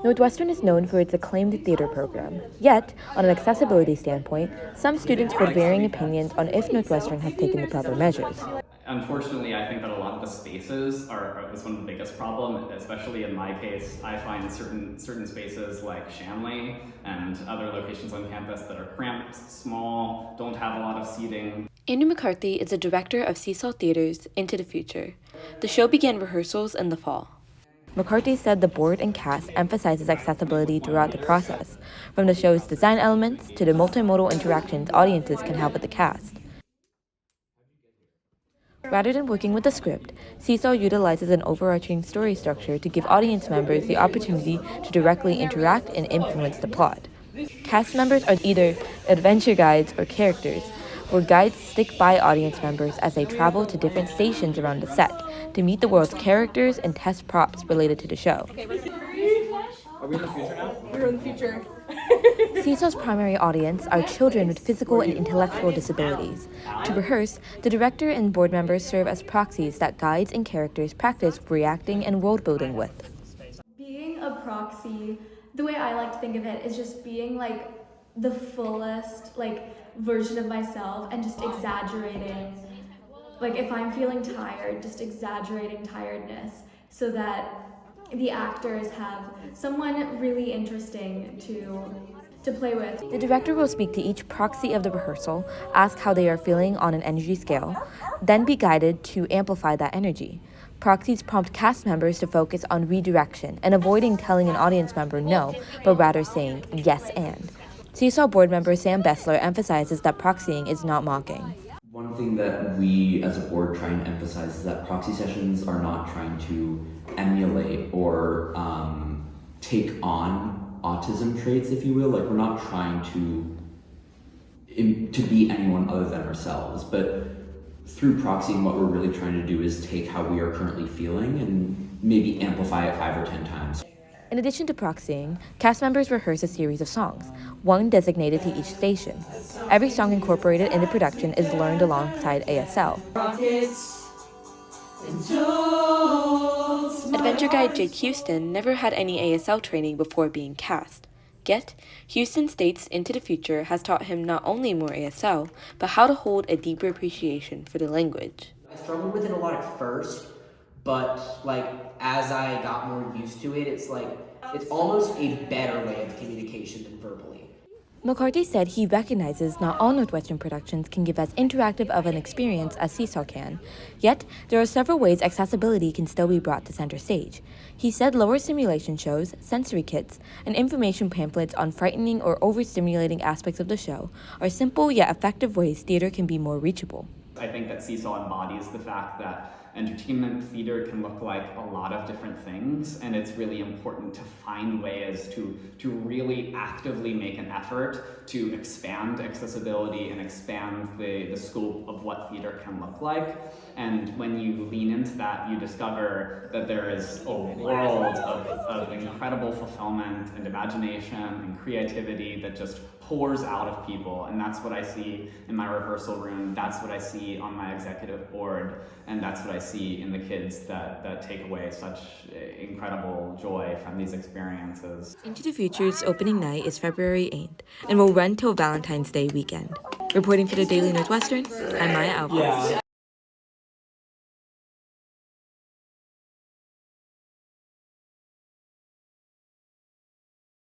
Northwestern is known for its acclaimed theater program. Yet, on an accessibility standpoint, some students hold varying opinions on if Northwestern has taken the proper measures. Unfortunately, I think that a lot of the spaces is one of the biggest problems, especially in my case. I find certain spaces like Shanley and other locations on campus that are cramped, small, don't have a lot of seating. Andrew McCarthy is the director of Seesaw Theatre's Into the Future. The show began rehearsals in the fall. McCarthy said the board and cast emphasizes accessibility throughout the process, from the show's design elements to the multimodal interactions audiences can have with the cast. Rather than working with the script, Seesaw utilizes an overarching story structure to give audience members the opportunity to directly interact and influence the plot. Cast members are either adventure guides or characters, where guides stick by audience members as they travel to different stations around the set to meet the world's characters and test props related to the show. Are we in the future now? We're in the future. Seesaw's primary audience are children with physical and intellectual disabilities. To rehearse, the director and board members serve as proxies that guides and characters practice reacting and world building with. Being a proxy, the way I like to think of it is just being like the fullest version of myself and just exaggerating. Like if I'm feeling tired, just exaggerating tiredness so that the actors have someone really interesting to play with. The director will speak to each proxy of the rehearsal, ask how they are feeling on an energy scale, then be guided to amplify that energy. Proxies prompt cast members to focus on redirection and avoiding telling an audience member no, but rather saying yes and. Seesaw board member Sam Bessler emphasizes that proxying is not mocking. One thing that we as a board try and emphasize is that proxy sessions are not trying to emulate or take on autism traits, if you will. Like, we're not trying to be anyone other than ourselves, but through proxying, what we're really trying to do is take how we are currently feeling and maybe amplify it 5 or 10 times. In addition to proxying, cast members rehearse a series of songs, one designated to each station. Every song incorporated into production is learned alongside ASL. Adventure guide Jake Houston never had any ASL training before being cast. Yet, Houston states Into the Future has taught him not only more ASL, but how to hold a deeper appreciation for the language. I struggled with it a lot at first, but as I got more used to it, it's almost a better way of communication than verbally. McCarthy said he recognizes not all Northwestern productions can give as interactive of an experience as Seesaw can, yet there are several ways accessibility can still be brought to center stage. He said lower stimulation shows, sensory kits, and information pamphlets on frightening or overstimulating aspects of the show are simple yet effective ways theater can be more reachable. I think that Seesaw embodies the fact that entertainment theater can look like a lot of different things, and it's really important to find ways to really actively make an effort to expand accessibility and expand the scope of what theater can look like. And when you lean into that, you discover that there is a world of incredible fulfillment and imagination and creativity that just pours out of people. And that's what I see in my rehearsal room, that's what I see on my executive board, and that's what I see in the kids that take away such incredible joy from these experiences. Into the Future's opening night is February 8th and will run till Valentine's Day weekend. Reporting for the Daily Northwestern, I'm Maia Alvarez.